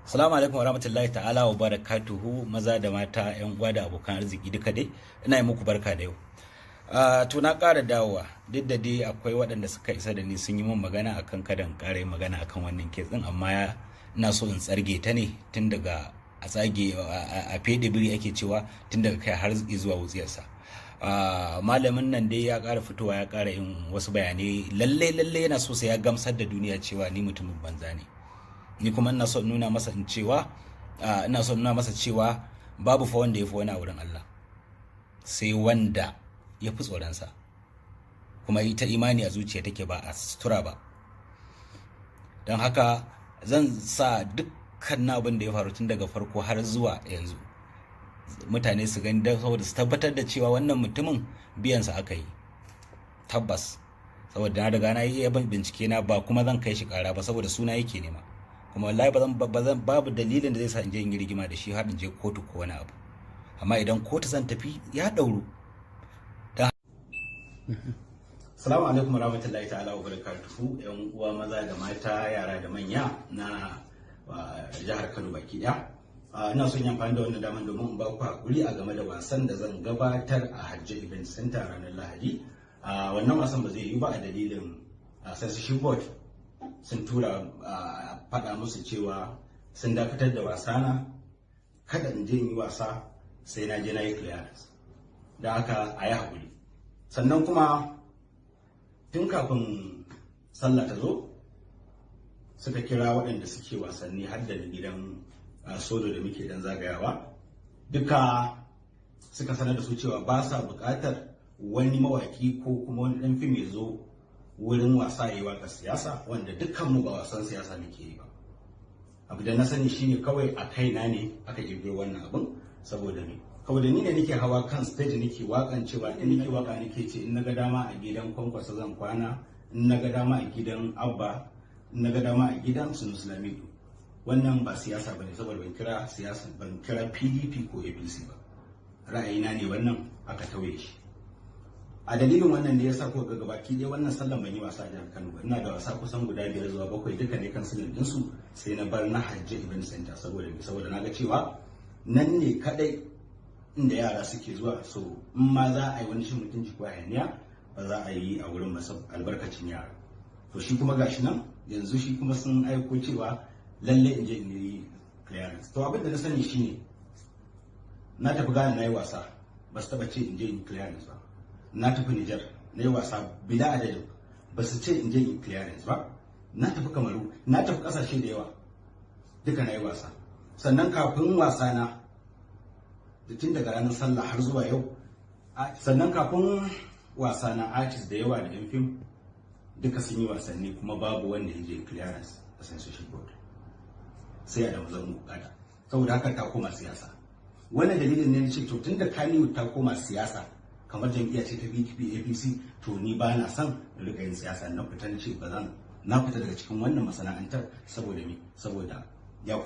Assalamu alaikum warahmatullahi ta'ala wa barakatuhu, maza da mata, yan uwa da abokan arziki duka dai ina yi muku barka da yau. To na ƙara dawowa, duk da dai akwai waɗanda suka isa da ni sun yi min magana akan kadan ƙara yin magana akan wannan kes din, amma ina so in tsarge ta ne tun daga a tsage a fede biri ake cewa tun daga kai har zuwa wutsiyarsa. Malamin nan dai ya ƙara fitowa ya ƙara yin wasu bayanai, lalle yana so sai ya gamsar da duniya cewa ni mutumin banza ne. Ni kuma ina so nuna masa cewa babu fa wanda ya fi wani a wurin Allah sai wanda ya fi tsoronsa, kuma ita imani a zuciya take ba a sutura ba. Don haka zan sa dukkan abin da ya faru tun daga farko har zuwa yanzu mutane su gani, saboda su tabbatar da cewa wannan mutumin biyansa aka yi tabbas, saboda na riga na yi bincike na, ba kuma zan kai shi kara ba saboda suna yake nema, kuma wallahi babu dalilin da zai sa in je in yi rigima da shi har in je kotu ko wani abu. Amma idan kotu zan tafi ya dauru. Assalamu alaikum warahmatullahi ta'ala wa barakatuhu, yan uwa maza da mata, yara da manya na jihar Kano baki daya. Ina son yin amfani da wannan daman domin in ba ku hakuri a game da wasan da zan gabatar a Hajji Event Center ranar Lahadi. Wannan wasan ba zai yi ba a dalilin censorship board sun tura faɗa musu cewa sun dakatar da wasana, kada in je in yi wasa sai na je na yi clearance, da haka a yi haƙuri. Sannan kuma tun kafin sallah ta zo suka kira waɗanda suke wasanni har da gidan solo da muke dan zagayawa, duka suka sanar da su cewa ba sa buƙatar wani mawaki ko kuma wani ɗan fim ya zo wurin wasa ya yi waƙar siyasa, wanda dukkanmu ba wasan siyasa muke yi ba. Abu da na sani shine kawai a kaina ne aka kirkiro wannan abin, saboda ni ne nake hawa kan stage nake wakan cewa in nake waka nake ce in naga dama a gidan Kwankwasa zan kwana, in naga dama a gidan Abba, in naga dama a gidan Sunusi Lamido. Wannan ba siyasa bane, saboda ban kira PDP ko APC ba, ra'ayina ne wannan aka tauye shi. A dalilin wannan ne yasa ko ga gabaki dai wannan sallan ban yi wasa a jihar Kano ba. Ina da wasa kusan guda 5 zuwa 7 duka ne kan sunan dinsu, sai na bar na Hajji Event Center saboda na ga cewa nan ne kadai inda yara suke zuwa, so in ma za a yi wani shi mutunci ko hayaniya ba za a yi a wurin masa albarkacin yara. To shi kuma gashi nan yanzu shi kuma sun aiko cewa lalle in je in yi clearance. To abin da na sani shine na tafi Ghana na yi wasa, ba su taba ce in je in clearance ba. Na tafi Niger na yi wasa bila adadin, ba su ce in je in clearance ba. Na tafi Kamaru, na tafi kasashe da yawa, duka na yi wasa. Sannan kafin wasa na da tun daga ranar sallah har zuwa yau, sannan kafin wasa na artist da yawa da yan fim duka sun yi wasanni, kuma babu wanda ya je clearance a censorship board sai a da mazan bukata. Saboda haka ta koma siyasa. Wannan dalilin ne ce to tun da Kannywood ta koma siyasa kamar jam'iyya ce ta PDP APC, to ni ba na son rika yin siyasa. Na fita na ce ba zan, na fita daga cikin wannan masana'antar saboda ya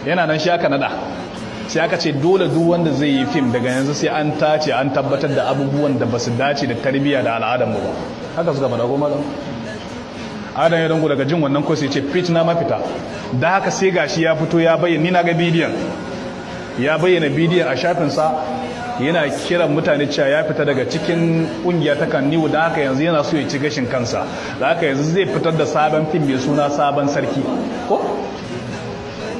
yana nan shi aka nada, sai aka ce dole duk wanda zai yi fim daga yanzu sai an tace an tabbatar da abubuwan da ba su dace da tarbiyya da al'adar mu ba. Haka suka faɗa ko malam Adam ya dango daga jin wannan ko sai ce fit na mafita. Da haka sai gashi ya fito ya bayyana, ni na ga bidiyon, ya bayyana bidiyon a shafinsa yana kiran mutane cewa ya fita daga cikin kungiya ta Kannywood, da haka yanzu yana so ya ci gashin kansa, da haka yanzu zai fitar da sabon fim mai suna Sabon Sarki. Ko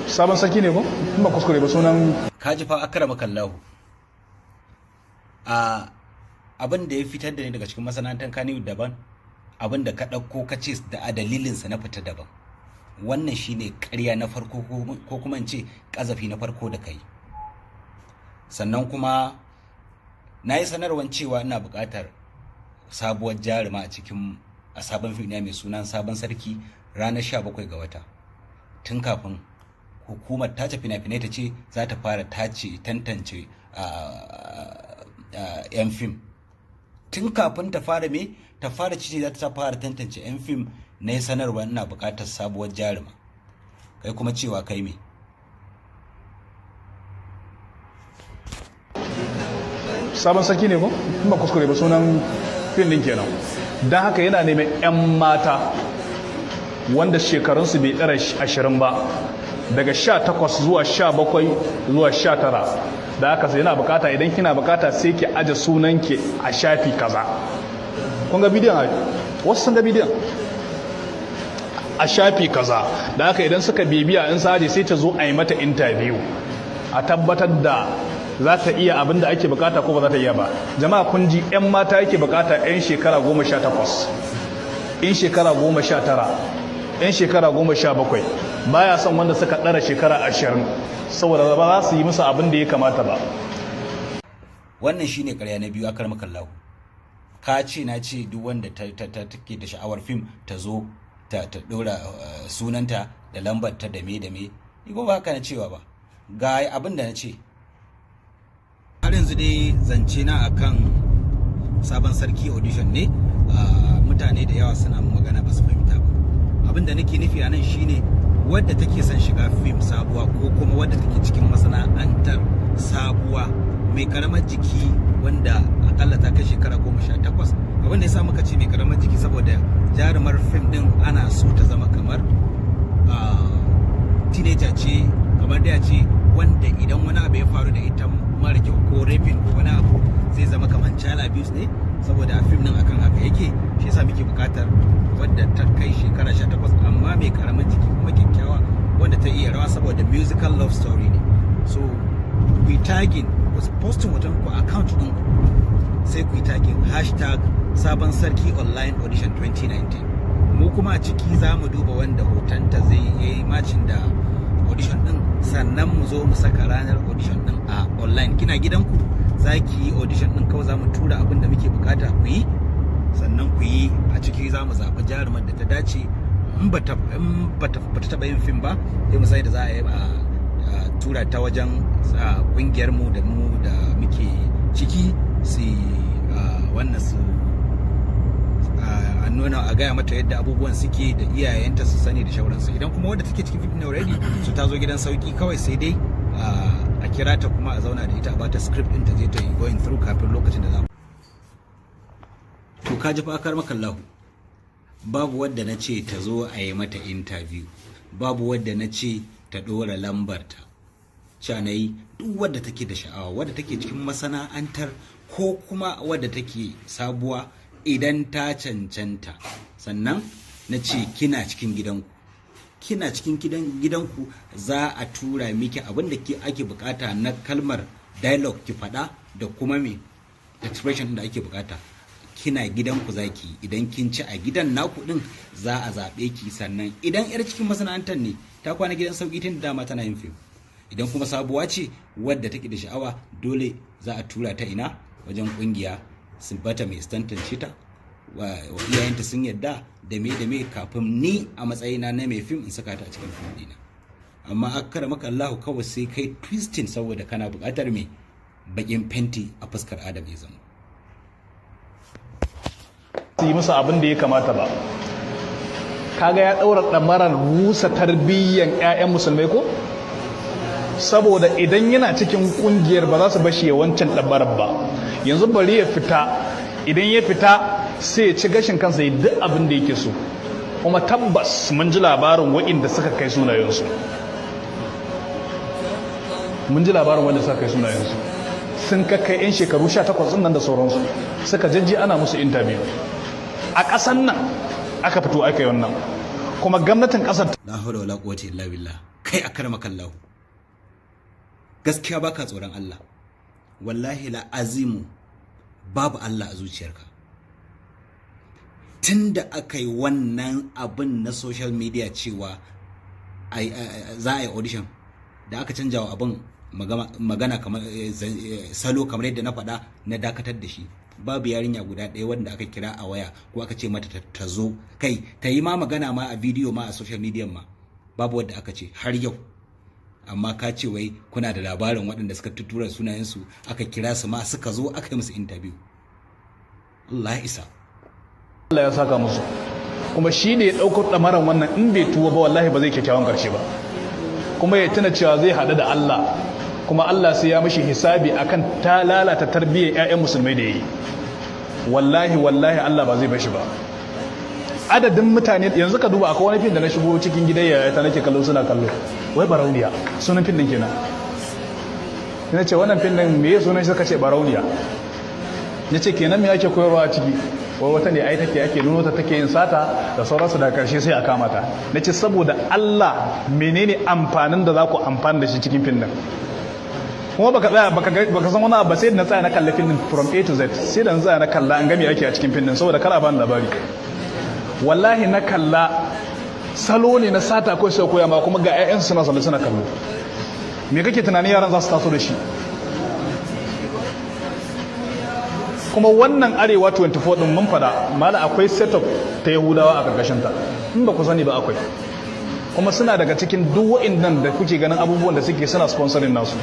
Sabon Sarki ne ko ba kuskure ba sunan kaji fa akrama kallahu. Abin da ya fitar da ni daga cikin masana'antar Kannywood daban, abin da ka ɗauko ka ce da a dalilinsa na fita daban. Wannan shine ƙarya na farko ko kuma in ce ƙazafi na farko da kai. Sannan kuma na yi sanarwar cewa ina buƙatar sabuwar jaruma a sabon fim mai sunan Sabon Sarki ranar 17 ga wata, tun kafin hukumar tace fina-finai ta ce za ta fara tantance yan fim. Tun kafin ta fara ce za ta fara tantance yan fim, na yi sanarwa ina buƙatar sabuwar jaruma. Kai kuma cewa kai me? Sabon Sarki ne ko ba kuskure ba sunan fim din kenan. Dan haka yana neman 'yan mata wanda shekarunsu bai ɗara 20 ba, daga 18 zuwa 17 zuwa 19. da aka sai yana bukata, idan kina bukata sai ki aje sunanki a shafi kaza. kun ga bidiyon? wasu sun ga bidiyon a shafi kaza. da aka idan suka bibiya in saje sai ta zo a yi mata interview a tabbatar da za ta iya abin da ake bukata ko ba za ta iya ba. jama'a kun ji, 'yan mata yake bukata 'yan shekara 18, 'yan shekara 19, 'yan shekara 17. baya son wanda suka ɗara shekara 20 saboda ba za su yi musu abin da ya kamata ba. wannan shine ƙarya na biyu, akar makallahu. ka ce na ce duk wanda take da sha'awar fim ta zo ta ɗora sunanta da lambar ta da me ni ba haka na cewa ba. ga abin da na ce. har yanzu dai zance na akan sabon sarki audition ne. mutane da yawa suna magana ba su fahimta ba. abin da nake nufi a nan shine wadda take son shiga fim sabuwa ko kuma wadda take cikin masana'antar sabuwa mai karamar jiki wanda akalla ta kai shekara 18. abin da ya sa muka ce mai karamar jiki saboda jarumar fim din ana so ta zama kamar teenager ce, kamar da ce wanda idan wani abu ya faru da ita mara kyau ko raping ko wani abu zai zama kamar child abuse ne, saboda fim din akan haka yake. shi yasa muke bukatar wadda ta kai shekara 18 amma mai karamin jiki kuma kyakkyawa wanda ta iya rawa, saboda musical love story ne. so ku yi tagging, ku posting hoton ku account din ku, sai ku yi tagging #sabon sarki online audition 2019. mu kuma a ciki za mu duba wanda hotonta zai yi matching da audition din, sannan mu zo mu saka ranar audition din a online. kina gidanku za ki yi audition din, kawai za mu tura abin da muke bukata ku yi, sannan ku yi. a ciki za mu zaɓi jarumar da ta dace. in ba ta taɓa yin fim ba, sai mu sai da za a yi a tura ta wajen ƙungiyar mu da muke ciki su wannan su a nuna, a gaya mata yadda abubuwan suke da iyayenta su sani da shauransu. idan kuma wadda take cikin fim ne already, su ta zo gidan sauki, kawai sai dai a kira ta kuma a zauna da ita a bata script din ta je ta yi going through kafin lokacin da za mu. to ka ji fa akar makallahu, babu wadda na ce ta zo a yi mata interview, babu wadda na ce ta ɗora lambarta. yi duk wadda take da sha'awa, wadda take cikin masana'antar ko kuma wadda take sabuwa, idan ta cancanta. sannan na ce kina cikin gidanku za a tura miki abin da ake bukata na kalmar dialogue ki faɗa da kuma me expression da ake bukata. kina gidanku zaki, idan kin ci a gidan naku din za a zaɓe ki. sannan idan yar cikin masana'antar ne, ta kwana gidan sauki tun da dama tana yin fim. idan kuma sabuwa ce wadda take da sha'awa, dole za a tura ta ina wajen kungiya su bata mai tantance ta, wa iyayenta sun yadda da me kafin ni a matsayina na mai fim in saka ta a cikin fim dina. amma akara maka Allah kawai sai kai twisting saboda kana buƙatar mai bakin fenti a fuskar Adam ya zama. yi musu abin da ya kamata ba. kaga ya daura damarar rusa tarbiyyan 'ya'yan musulmai ko, saboda idan yana cikin kungiyar ba za su bashi ya wancan damarar ba. yanzu bari ya fita, idan ya fita sai ya ci gashin kansa ya duk abin da yake so. kuma tabbas mun ji labarin waɗanda suka kai sunayensu, sun kai 'yan shekaru 18 nan da sauransu, suka jajji ana musu interview a ƙasan nan aka fito aka yi wannan. kuma gwamnatin ƙasar la hawla wala quwwata illa billah. kai akramaka Allah, gaskiya baka tsoron Allah, wallahi la azimu babu Allah a zuciyarka. tunda aka yi wannan abin na social media cewa za a yi audition, da aka canja wa abin magana kamar salo kamar yadda na faɗa, na dakatar da shi. babu yarinya guda ɗaya wanda aka kira a waya ko aka ce mata ta zo, kai ta yi ma magana ma a bidiyo ma a social media ma, babu wadda aka ce har yau. amma ka ce wai kuna da labarin waɗanda suka tuttura sunayensu aka kira su ma suka zo aka yi musu interview. Allah ya isa, Allah ya saka musu. kuma shi ne ya ɗaukar ɗamaran wannan, in bai tuwa ba wallahi ba zai kyakkyawan ƙarshe ba. kuma ya tuna cewa zai haɗu da Allah, kuma Allah sai ya mishi hisabi akan ta lalata tarbiyyar 'ya'yan musulmai da yi. wallahi Allah ba zai bashi ba. adadin mutane yanzu ka duba akwai wani fim da na shigo cikin gidan yaya ta nake kallo suna kallo wai barauniya sunan fim din kenan ina ce wannan fim din me sunan shi suka ce barauniya ya ce kenan me ake koyarwa a ciki wai wata ne ai take ake nuno ta take yin sata da sauransu da karshe sai a kama ta na ce saboda Allah menene amfanin da za ku amfani da shi cikin fim din kuma baka san wani abu sai da na tsaya na kalla fim din from A to Z sai da na tsaya na kalla an gami ake a cikin fim din saboda kar a bani labari wallahi na kalla salo ne na sata ko sai koya ma kuma ga ƴaƴan suna sallu suna kallo me kake tunanin yaran za su taso da shi kuma wannan arewa 24 din mun fada mala akwai setup ta yahudawa a karkashin ta in ba ku sani ba akwai kuma suna daga cikin duk wa'annan da kuke ganin abubuwan da suke suna sponsoring nasu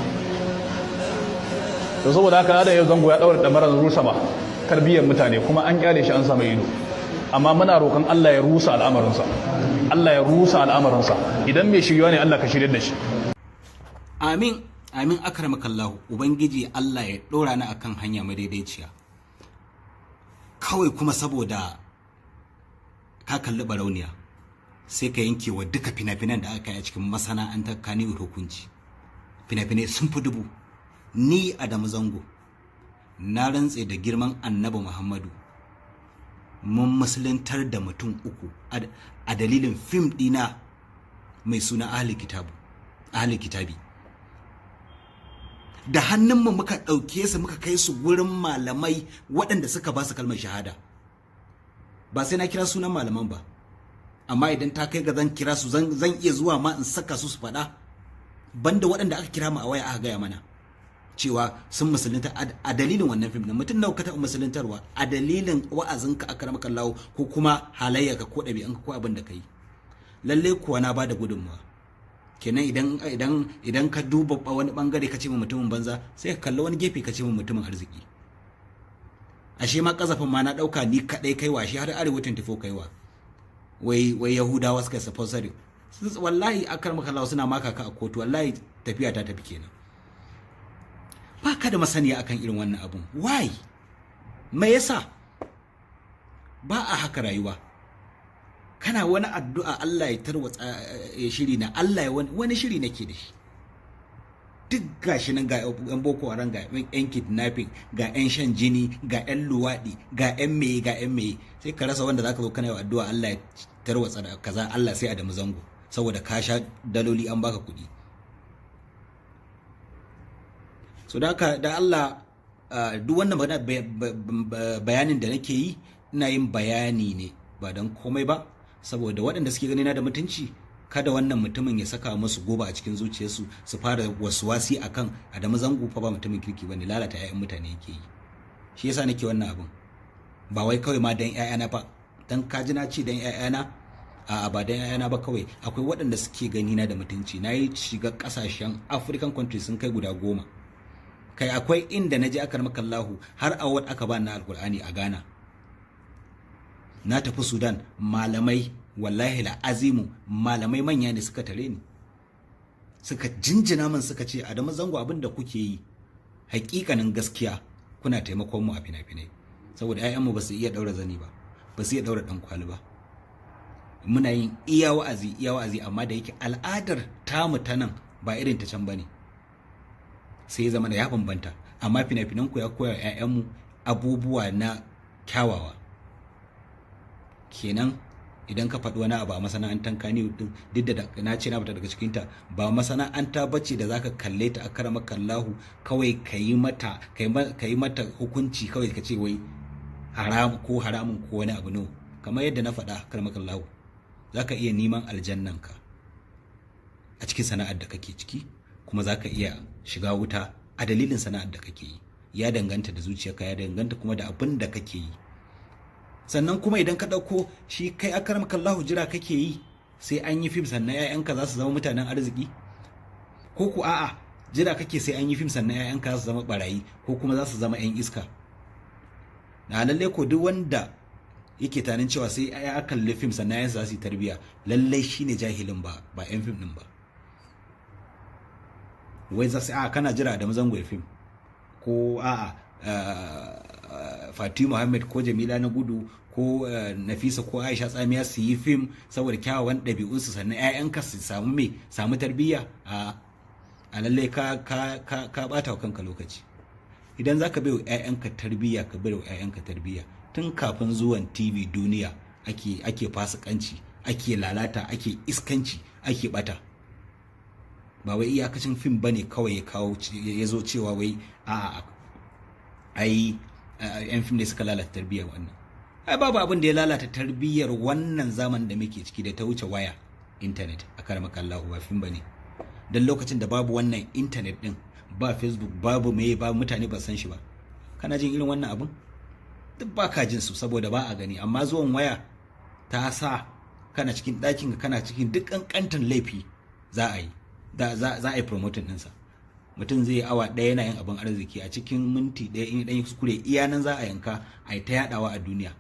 to saboda haka da yau zango ya daura damarar rusa ba tarbiyyar mutane kuma an kyale shi an samu ido amma muna roƙon Allah ya rusa al'amarinsa Allah ya rusa al'amarinsa idan mai shirya ne Allah ka shirya da shi amin amin akramakallahu ubangiji Allah ya dora ni akan hanya madaidaiciya kawai kuma saboda ka kalli barauniya sai ka yanke wa duka fina-finan da aka yi a cikin masana'antar Kannywood hukunci fina-finai sun fi 1000 ni Adamu Zango na rantse da girman Annabi Muhammadu mun musuluntar da mutum 3 a dalilin fim dina mai suna ahli kitabi da hannunmu muka ɗauke su muka kai su gurin malamai waɗanda suka ba su kalmar shahada ba sai na kira sunan malaman ba amma idan ta kai ga zan kira su zan iya zuwa ma in saka su faɗa banda waɗanda aka kira mu a waya aka gaya mana cewa sun musulunta a dalilin wannan fim din mutum nawa ka taɓa musuluntarwa a dalilin wa'azinka a karamar kallawo ko kuma halayyarka ko ɗabi'anka ko abin da ka yi lalle kuwa na ba da gudunmawa kenan idan ka duba wani bangare ka ce min mutumin banza sai ka kalli wani gefe ka ce min mutumin arziki ashe ma kazafin ma na ɗauka ni kaɗai kaiwa shi har arewa 24 kaiwa wai yahudawa suka sponsor wallahi a karamar kallawo suna maka ka a kotu wallahi tafiya ta tafi kenan ba ka da masaniya akan irin wannan abun why me yasa ba a haka rayuwa kana wani addu'a Allah ya tarwatsa shiri na Allah ya wani shiri nake da shi duk gashi nan ga yan boko haram ga yan kidnapping ga yan shan jini ga yan luwadi ga yan meye sai ka rasa wanda zaka zo kana yi addu'a Allah ya tarwatsa da kaza Allah sai Adamu Zango saboda ka sha daloli an baka kuɗi so da Allah duk wannan bayanin da nake yi ina yin bayani ne ba don komai ba saboda waɗanda suke gani na da mutunci kada wannan mutumin ya saka musu goba a cikin zuciyarsu su fara waswasi akan Adamu Zango fa ba mutumin kirki bane lalata ƴaƴan mutane yake yi shi yasa nake wannan abin ba wai kawai ma dan ƴaƴana ba dan kaji na ce dan ƴaƴana a ba dan ƴaƴana ba kawai akwai waɗanda suke gani na da mutunci nayi shiga ƙasashen African countries sun kai guda 10 kai akwai inda naje aka maka Allahu har award aka ba na alkur'ani a Ghana na tafi Sudan malamai wallahi la azimu malamai manya ne suka tare ni suka jinjina min suka ce Adamu Zango abin da kuke yi hakikanin gaskiya kuna taimakon mu a fina-finai saboda ƴaƴanmu ba su iya daura zani ba ba su iya daura dan kwali ba muna yin iya wa'azi amma da yake al'adar tamu ta nan ba irin ta can bane sai zama da ya bambanta amma fina-finan ku ya koya ƴaƴanmu abubuwa na kyawawa kenan idan ka faɗi wani abu a masana'antar Kannywood din duk da na ce na fita daga cikinta ba masana'anta bace da zaka kalle ta akramaka Allahu kawai kayi mata hukunci kawai ka ce wai haram ko haramun ko wani abu no kamar yadda na faɗa akramaka Allahu zaka iya neman aljannanka a cikin sana'ar da kake ciki kuma zaka iya shiga wuta a dalilin sana'ar da kake yi ya danganta da zuciyarka ya danganta kuma da abin da kake yi sannan kuma idan ka ɗauko shi kai akramaka Allahu jira kake yi sai an yi fim sannan ƴaƴanka za su zama mutanen arziki ko ku a'a jira kake sai an yi fim sannan ƴaƴanka za su zama barayi ko kuma za su zama ƴan iska na lalle ko duk wanda yake tanin cewa sai ya kalli fim sannan ƴaƴansa za su yi tarbiya lalle shine jahilin ba ƴan fim din ba wai za su kana jira da mazango fim ko a'a Fati Muhammad ko Jamila na Gudu ko Nafisa ko Aisha Tsamiya su yi fim saboda kyawawan ɗabi'unsu sannan 'ya'yanka su samu tarbiyya a lallai ka bata wa kanka lokaci. Idan za ka bai wa 'ya'yanka tarbiyya ka bai wa 'ya'yanka tarbiyya tun kafin zuwan TV duniya ake fasikanci, ake lalata, ake iskanci, ake bata. Ba wai iyakacin fim bane kawai ya zo cewa wai ai yan fim ne suka lalata tarbiyyar wannan. Ai babu abin da ya lalata tarbiyyar wannan zaman da muke ciki da ta wuce waya, internet, a karamakallahu ba fim bane. Dan lokacin da babu wannan internet din, ba Facebook, babu mutane ba san shi ba. Kana jin irin wannan abun? Duk ba ka jin su saboda ba a gani, amma zuwan waya ta sa kana cikin ɗakin ka, kana cikin duk kankantan laifi za a yi promoting ɗinsa. Mutum zai yi awa ɗaya yana yin abin arziki, a cikin minti ɗaya in ɗan kuskure iya nan za a yanka a yi ta yaɗawa a duniya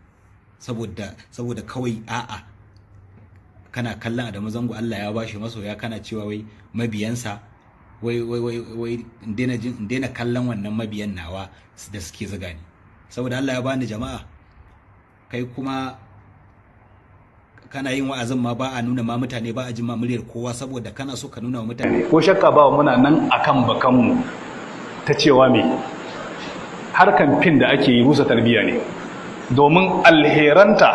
saboda kawai kana kallon Adamu Zango Allah ya bashi masoya, kana cewa wai mabiyansa wai in daina kallon wannan mabiyan nawa da suke zuga ni saboda Allah ya bani jama'a. Kai kuma kana yin wa'azin ma ba a nuna ma mutane, ba a jin ma muryar kowa saboda kana so ka nuna wa mutane. Ko shakka ba muna nan akan bakanmu ta cewa me harkan fin da ake yi rusa tarbiyya ne, domin alheranta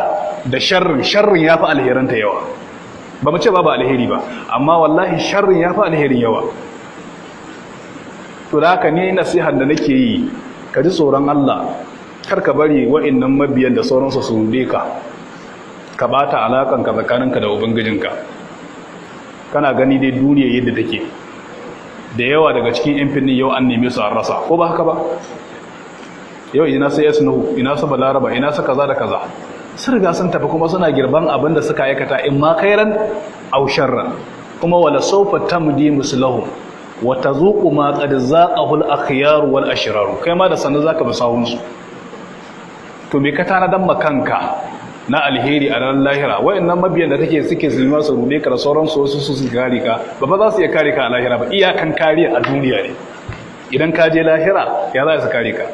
da sharrin ya fi alheranta yawa. Ba mu ce ba alheri ba, amma wallahi sharrin ya fi alherin yawa. To da haka ne nasihar da nake yi, ka ji tsoron Allah, kar ka bari wa'annan mabiyan da sauransu su rude ka bata alakanka tsakaninka da ubangijinka. Kana gani dai duniya yadda take, da yawa daga cikin yan finnin yau an neme su an rasa, ko ba haka ba? Yau ina sai Yasnuhu, ina su Balaraba, ina su kaza da kaza, sun riga sun tafi kuma suna girban abin da suka aikata, in ma khairan aw sharran, kuma wala sawfa tamdi muslahum wa tazuqu ma qad zaqahu al-akhyar wal ashrar. Kai ma da sanin zaka bi sawun su. To me ka tanadan makanka na alheri a ranar lahira? Wayannan mabiyan da suke zulma su rude ka da sauran su kare ka, ba za su iya kare ka a lahira ba, iyakan kariya a duniya ne. Idan ka je lahira ya za su kare ka?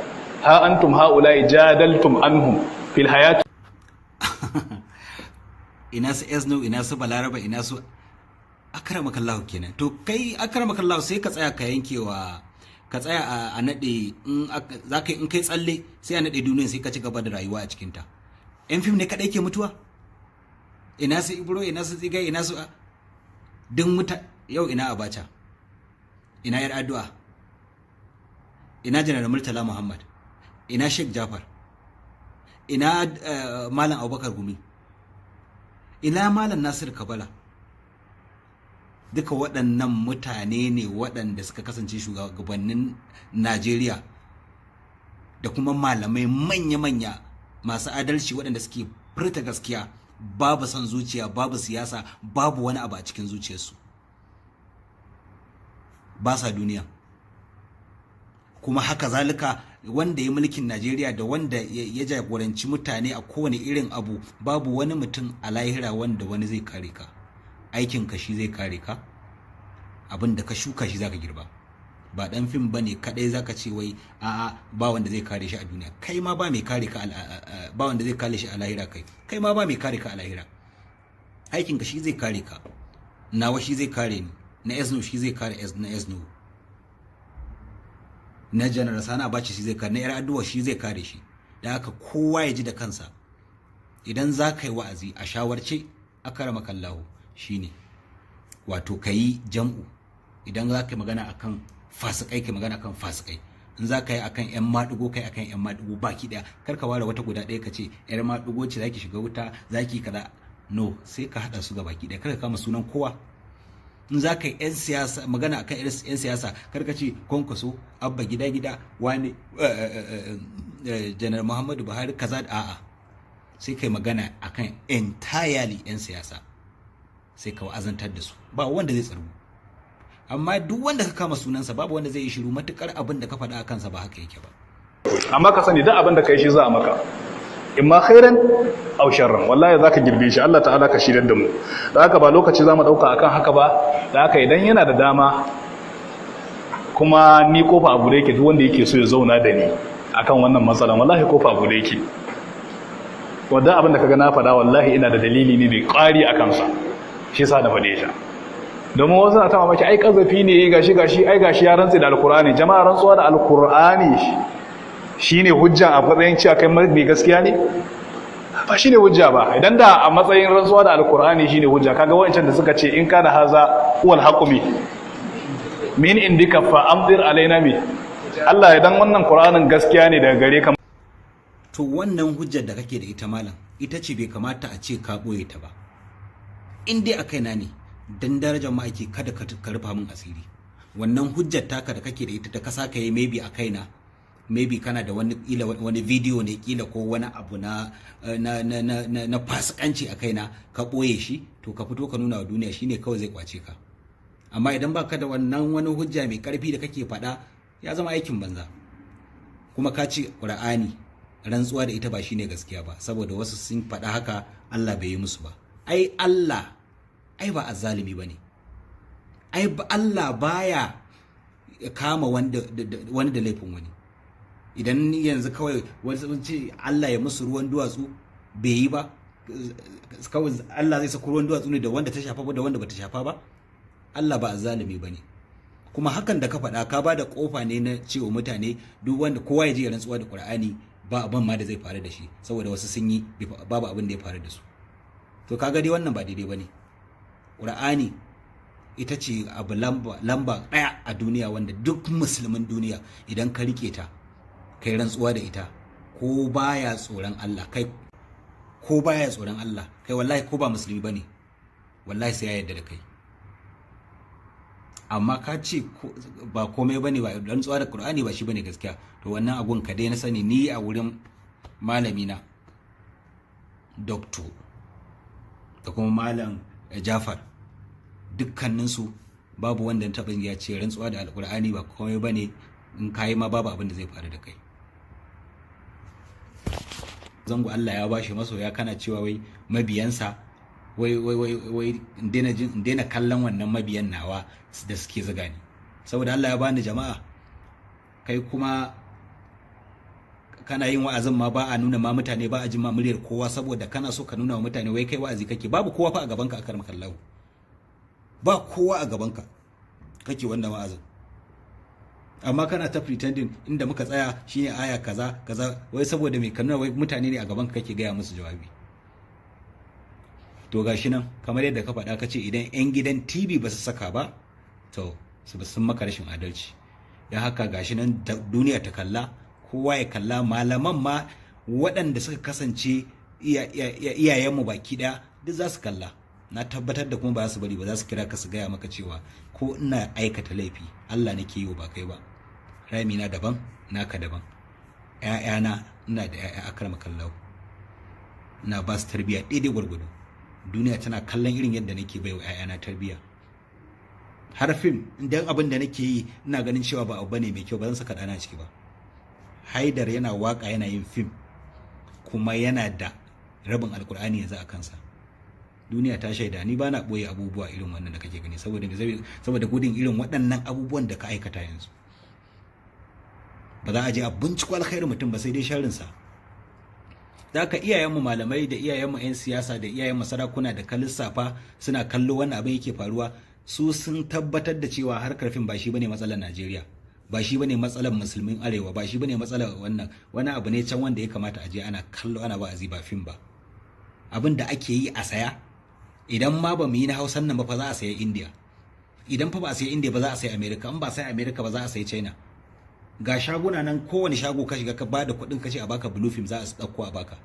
Ha antum haula'i jadaltum anhum fil hayat. Ina su Esno, ina su Balaraba, ina su akramakallahu kenan. To kai akramakallahu sai ka tsaya ka yankewa, ka tsaya a nade, in kai tsalle sai a nade duniyar sai ka ci gaba da rayuwa a cikinta. Yan fim ne kaɗai ke mutuwa? Ina su Ibro, ina su Tsigai, ina su yau ina Abacha, ina Yar Addu'a, ina Janar Murtala Muhammad, ina Sheikh Jafar, ina Malam Abubakar Gumi, ina Malam Nasir Kabala. Duka waɗannan mutane ne waɗanda suka kasance shugabannin Najeriya da kuma malamai manya-manya masu adalci waɗanda suke furta gaskiya, babu son zuciya, babu siyasa, babu wani abu a cikin zuciyarsu, ba sa duniya. Kuma haka zalika wanda ya mulkin Najeriya da wanda ya jagoranci mutane a kowane irin abu, babu wani mutum a lahira wanda wani zai kare ka. Aikinka shi zai kare ka, abin da ka shuka shi zaka girba. Ba dan fim bane kadai zaka ce wai a'a ba wanda zai kare shi a duniya. Kai ma ba mai kare ka, ba wanda zai kare shi a lahira. Kai ma ba mai kare ka a lahira. Aikin ka shi zai kare ka, nawa shi zai kare ni, na Esno shi zai kare na Esno, na Janar Sani Abacha shi zai kare, na Yar Addu'a shi zai kare shi. Da haka kowa ya ji da kansa. Idan za ka yi wa'azi a shawarce akramakallahu shine wato kayi jam'u. Idan za ka yi magana akan fasikai, kai magana akan fasikai. In za ka yi akan yan madugo, kai akan yan madugo baki daya. Kar ka ware wata guda ɗaya ka ce yar madugo ce zaki shiga wuta, zaki kaza. No, sai ka hada su ga baki daya. Kar ka kama sunan kowa. In za ka yi yan siyasa, magana akan yan siyasa, kar ka ce Kwankwaso, Abba gida wani Janar Muhammadu Buhari kaza. A'a, sai kai magana akan entirely yan siyasa, sai ka wa'azantar da su. Ba wanda zai tsargu. Amma duk wanda ka kama sunansa babu wanda zai yi shiru matukar abin da ka faɗa a kansa ba haka yake ba. Amma ka sani duk abin da kai shi za a maka, imma khairan aw sharran, wallahi zaka girbe shi. Allah ta'ala ka shirar da mu. Da haka ba lokaci zamu dauka akan haka ba. Da haka idan yana da dama, kuma ni kofa abu da yake duk wanda yake so ya zauna da ni akan wannan matsalan wallahi kofa abu da yake wanda abin da kaga na faɗa wallahi ina da dalili ne mai ƙwari a kansa shi yasa na faɗe shi domin wasu na ta mamaki ai kazafi ne gashi ai gashi ya rantsi da alkur'ani jama'a rantsuwa da alkur'ani shine hujja a matsayin cewa kai mai gaskiya ne ba shine hujja ba idan da a matsayin rantsuwa da alkur'ani shine hujja kaga wancan da suka ce in kana haza wal haqumi min indika fa amdir alaina mi Allah idan wannan qur'anin gaskiya ne daga gare ka to wannan hujjar da kake da ita malam ita ce bai kamata a ce ka boye ta ba in dai a kaina ne dan darajar ma'aiki kada ka rufa min asiri wannan hujjar taka da kake da ita da ka saka yi maybe a kaina maybe kana da wani video ne kila ko wani abu na fasikanci a kaina ka boye shi to ka fito ka nuna wa duniya shine kawai zai kwace ka amma idan baka da wannan wani hujja mai karfi da kake faɗa ya zama aikin banza kuma ka ce Qur'ani rantsuwa da ita ba shine gaskiya ba saboda wasu sun faɗa haka Allah bai yi musu ba Allah ba azzalimi bane Allah baya kama wani da laifin wani idan yanzu kawai wani ce Allah ya musu ruwan duwatsu bai yi ba kawai Allah zai sako ruwan duwatsu ne da wanda ta shafa ba da wanda bata shafa ba Allah ba azzalimi bane kuma hakan da ka faɗa ka ba da kofa ne na cewa mutane duk wanda kowa ya je ya rantsuwa da Qur'ani ba abin ma da zai faru da shi saboda wasu sun yi babu abin da ya faru da su to kaga dai wannan ba daidai bane Qur'ani ita ce abu lamba ɗaya a duniya wanda duk musulmin duniya idan ka rike ta kai rantsuwa da ita ko baya tsoron Allah kai wallahi ko ba musulmi bane wallahi sai ya yarda da kai amma ka ce ba komai bane ba rantsuwa da Qur'ani ba shi bane gaskiya to wannan agun ka dai na sani ni a wurin malami na doctor da kuma malam Jafar dukkaninsu babu wanda taɓa ya ce rantsuwa da alƙur'ani ba komai bane in kayi ma babu abin da zai faru da kai zango Allah ya bashi masoya kana cewa wai mabiyansa wai in daina kallon wannan mabiyan nawa da suke zuga ni saboda Allah ya bani jama'a kai kuma kana yin wa'azin ma ba a nuna ma mutane ba a jin ma muryar kowa saboda kana so ka nuna wa mutane wai kai wa'azi kake babu kowa fa a gaban ka akar makallahu ba kowa a gaban ka kake wannan wa'azin amma kana ta pretending inda muka tsaya shine aya kaza wai saboda me kanuna wai mutane ne a gaban ka kake gaya musu jawabi to gashi nan kamar yadda ka faɗa kace idan yan gidan TV ba su saka ba to sun maka rashin adalci dan haka gashi nan duniya ta kalla kowa ya kalla malaman ma waɗanda suka kasance iyayenmu baki ɗaya duk za su kalla na tabbatar da kuma ba za su bari ba za su kira ka su gaya maka cewa ko ina aikata laifi Allah nake yi ba kai ba ramina daban naka daban ƴaƴana ina da ƴaƴa akramakallahu ina ba su tarbiyya daidai gwargwado duniya tana kallon irin yadda nake baiwa ƴaƴana tarbiyya har fim idan abin da nake yi ina ganin cewa ba abu bane mai kyau ba zan saka ɗana ciki ba Haidar yana waka yana yin fim kuma yana da rabin alkur'ani yanzu a kansa duniya ta shaida ni bana boye abubuwa irin wannan da kake gani saboda gudun irin waɗannan abubuwan da ka aikata yanzu ba za a je a binciko alkhairin mutum ba sai dai sharrinsa da ka iyayenmu malamai da iyayenmu 'yan siyasa da iyayenmu sarakuna da ka lissafa suna kallo wannan abin yake faruwa su sun tabbatar da cewa harkar fim ba shi bane matsalar Najeriya ba shi bane matsalar musulmin arewa ba shi bane matsalar wani abu ne can wanda ya kamata a je ana kallo ana wa'azi ba fim ba abin da ake yi a saya idan ma ba mu yi na Hausan nan ba fa za a saya India idan fa ba a saya India ba za a saya America in ba sai America ba za a saya China ga shaguna nan kowane shago ka shiga ka bada kuɗin ka ce a baka blue film za a dauko a baka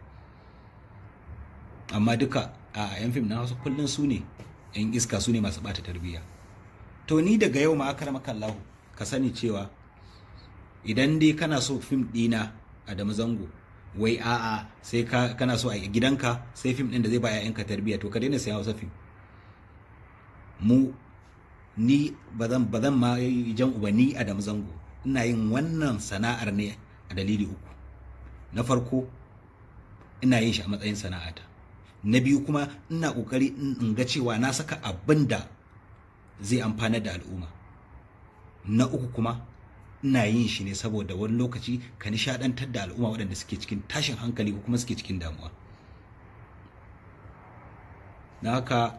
amma duka a yan film na Hausa kullun su ne yan iska su ne masu bata tarbiyya to ni daga yau ma akramaka Allah ka sani cewa idan dai kana so film dina Adamu Zango wai a'a sai kana so a gidanka sai film din da zai ba ƴaƴanka tarbiyya to ka daina sayan Hausa film ni bazan ma jan uba ni Adamu Zango ina yin wannan sana'ar ne a dalili uku na farko ina yin shi a matsayin sana'ata na biyu kuma ina kokari in ga cewa na saka abin da zai amfana da al'umma na uku kuma ina yin shi ne saboda wani lokaci ka nishadantar da al'umma waɗanda suke cikin tashin hankali ko kuma suke cikin damuwa. Na haka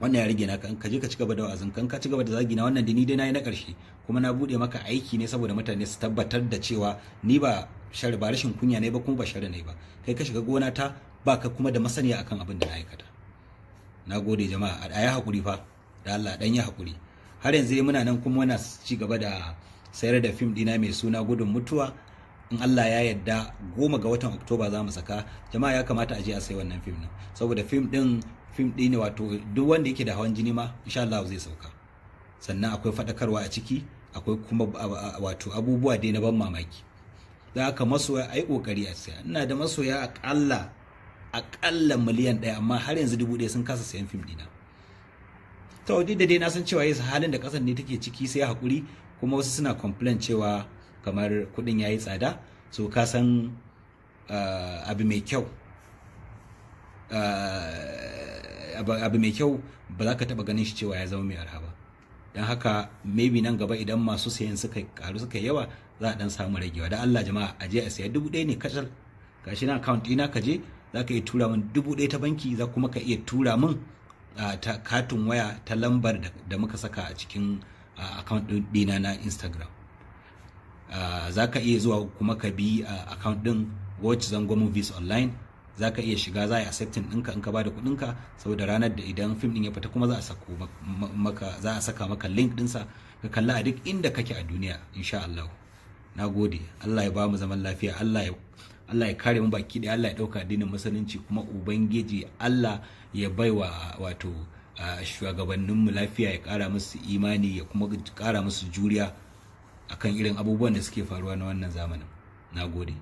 wannan ya rage naka, in ka je ka ci gaba da wa'azin kan ka ci gaba da zagi na, wannan da ni dai nayi na ƙarshe, kuma na bude maka aiki ne saboda mutane su tabbatar da cewa ni ba rashin kunya ne ba, kuma ba shari ne ba. Kai ka shiga gona ta baka kuma da masaniya akan abin da na aikata. Na gode jama'a, a yi hakuri fa da Allah, dan yi hakuri. Har yanzu dai muna nan kuma muna ci gaba da sayar da fim dina mai suna Gudun Mutuwa. In Allah ya yarda 10 ga watan Oktoba za mu saka. Jama'a ya kamata a je a sai wannan fim din, saboda fim din ne wato duk wanda yake da hawan jini ma insha Allah zai sauka. Sannan akwai fadakarwa a ciki, akwai kuma wato abubuwa dai na ban mamaki. Da haka masoya ai kokari a saya. Ina da masoya akalla miliyan 1, amma har yanzu 1000 sun kasa sayan fim dina. To duk da dai na san cewa yasa halin da kasar ne take ciki sai hakuri, kuma wasu suna complain cewa kamar kudin yayi tsada. So ka san abu mai kyau abu mai kyau ba za ka taba ganin shi cewa ya zama mai arha ba. Dan haka maybe nan gaba idan masu sayan suka karu suka yawa za a dan samu ragewa. Da Allah jama'a a je a saya 1000 ne kacal. Gashi na account ɗina ka je za ka iya tura min 1000 ta banki, za kuma ka iya tura min ta katin waya ta lambar da muka saka a cikin account ɗina na Instagram. Za ka iya zuwa kuma ka bi account ɗin Watch Zango Movies Online. Za ka iya shiga, za a yi accepting ɗinka in ka ba da kuɗinka, saboda ranar da idan fim ɗin ya fita kuma za a saka maka link ɗinsa ka kalla a duk inda kake a duniya insha Allah. Na gode, Allah ya ba mu zaman lafiya, Allah ya kare mu baki ɗaya, Allah ya ɗauka addinin musulunci, kuma Ubangiji Allah ya baiwa wato shugabanninmu lafiya, ya ƙara musu imani, ya kuma ƙara musu juriya akan irin abubuwan da suke faruwa na wannan zamanin. Na gode.